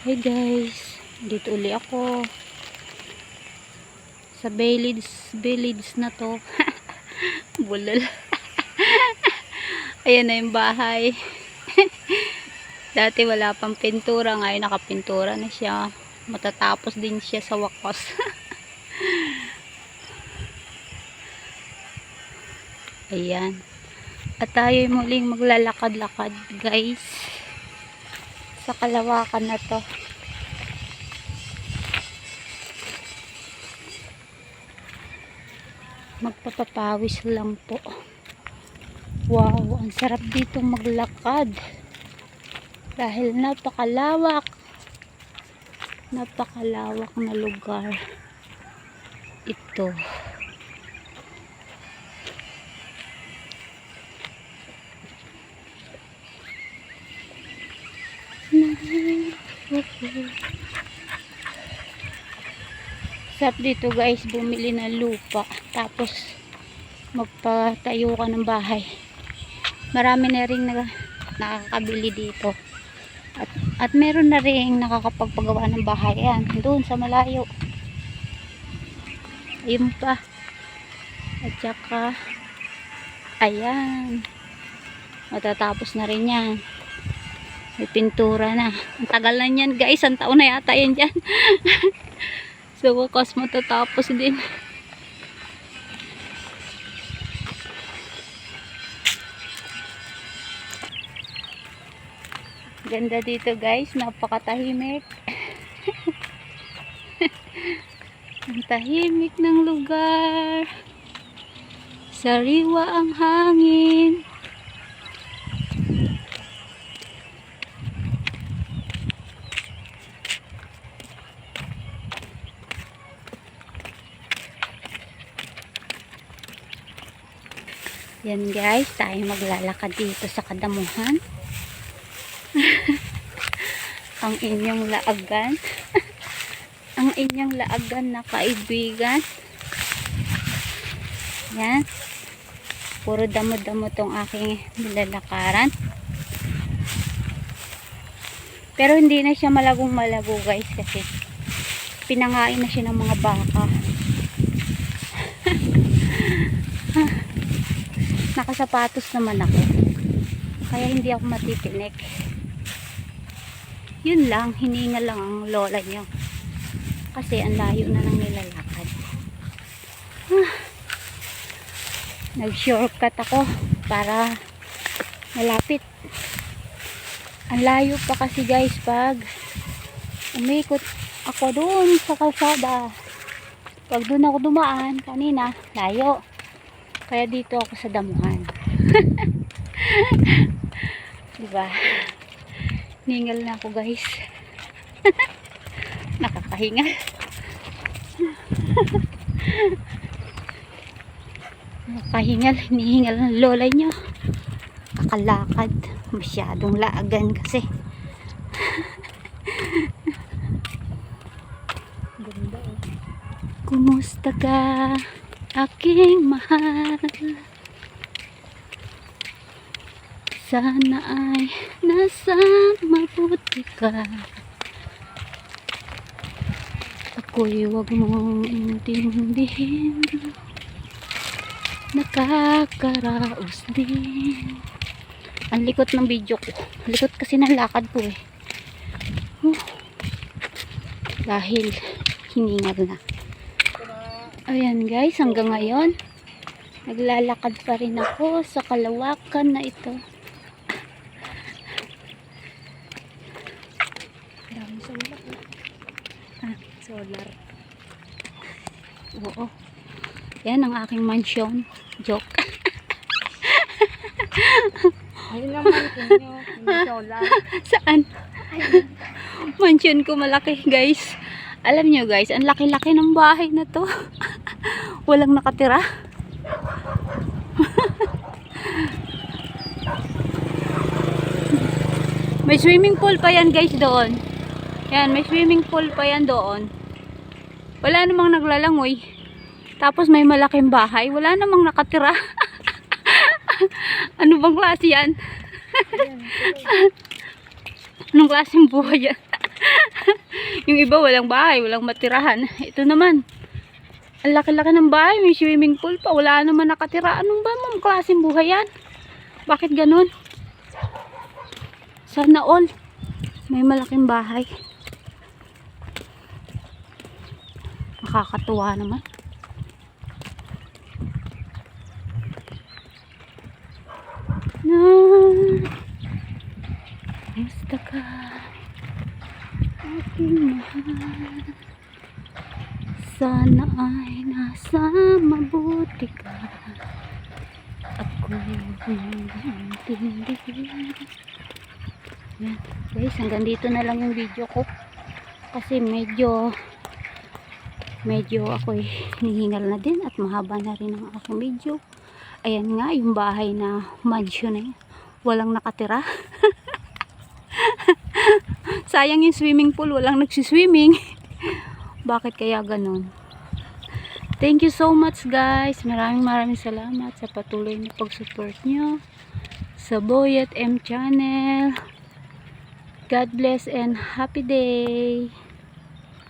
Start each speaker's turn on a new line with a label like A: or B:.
A: Hey guys, dito uli ako sa village na to. Bulol. Ayan na yung bahay. Dati wala pang pintura, ngayon nakapintura na siya. Matatapos din siya sa wakas. Ayan. At tayo muling maglalakad-lakad guys sa kalawakan na to. Magpapapawis lang po. Wow, ang sarap dito maglakad dahil napakalawak na lugar ito. Sarap dito guys bumili ng lupa tapos magpatayo ka ng bahay. Marami na rin nakakabili dito at meron na rin nakakapagpagawa ng bahay yan doon sa malayo. Ayun pa, at saka ayan, matatapos na rin yan. May pintura na. Ang tagal na yan guys, ang taon na yata yan dyan. So wakas matatapos din. Ganda dito guys, napakatahimik. Ang tahimik ng lugar, sariwa ang hangin. Yan guys, tayo maglalakad dito sa Kadamuhan. Ang inyong laagan. Ang inyong laagan na kaibigan. Yan. Puro damo-damo tong aking nilalakaran. Pero hindi na siya malagong malago guys kasi pinangain na siya ng mga baka. Nakasapatos naman ako. Kaya hindi ako matitinik. Yun lang, hininga lang ang lola niyo. Kasi ang layo na ng nilalakad. Nag-shortcut ako para malapit. Ang layo pa kasi guys pag umikot ako doon sa kalsada. Pag doon ako dumaan kanina, layo. Kaya dito ako sa damuhan. Diba? Ningal na ako guys. Nakakahingal. Nakakahingal. Hinihingal ng lola nyo. Kakalakad. Masyadong laagan kasi. Ganda eh. Kumusta ka? Aking mahal, sana ay nasa mabuti ka. Ako'y huwag mong intindihin, nakakaraos din. Ang likot ng video ko, likot kasi ng lakad ko eh. Dahil hiningal na. Ayan guys, hanggang ngayon naglalakad pa rin ako sa kalawakan na ito. Daming solar. Solar. Oo. Yan ang aking mansion. Joke.
B: Ayun naman kinyo, hindi solar.
A: Saan? Mansion ko malaki guys. Alam nyo guys, ang laki-laki ng bahay na to. Walang nakatira. May swimming pool pa yan guys doon. Yan, may swimming pool pa yan doon. Wala namang naglalangoy. Tapos may malaking bahay. Wala namang nakatira. Ano bang klase yan? Anong klaseng buhay yan? Yung iba walang bahay, walang matirahan. Ito naman, ang laki-laki ng bahay, may swimming pool pa, wala naman nakatira. Anong ba ma'am klaseng buhay yan? Bakit ganun? Sana all may malaking bahay. Nakakatuwa naman. Na musta ka aking mahal, sana ay nasa mabuti ka, ako'y intindihin. Yan guys, hanggang dito na lang yung video ko kasi medyo ako'y hinihingal na din at mahaba na rin ang aking video. Ayan nga yung bahay na mansion na yun, walang nakatira. Sayang yung swimming pool, walang nagsiswimming. Bakit kaya ganun? Thank you so much guys, maraming salamat sa patuloy na pag-support nyo sa Boy at M channel. God bless and happy day.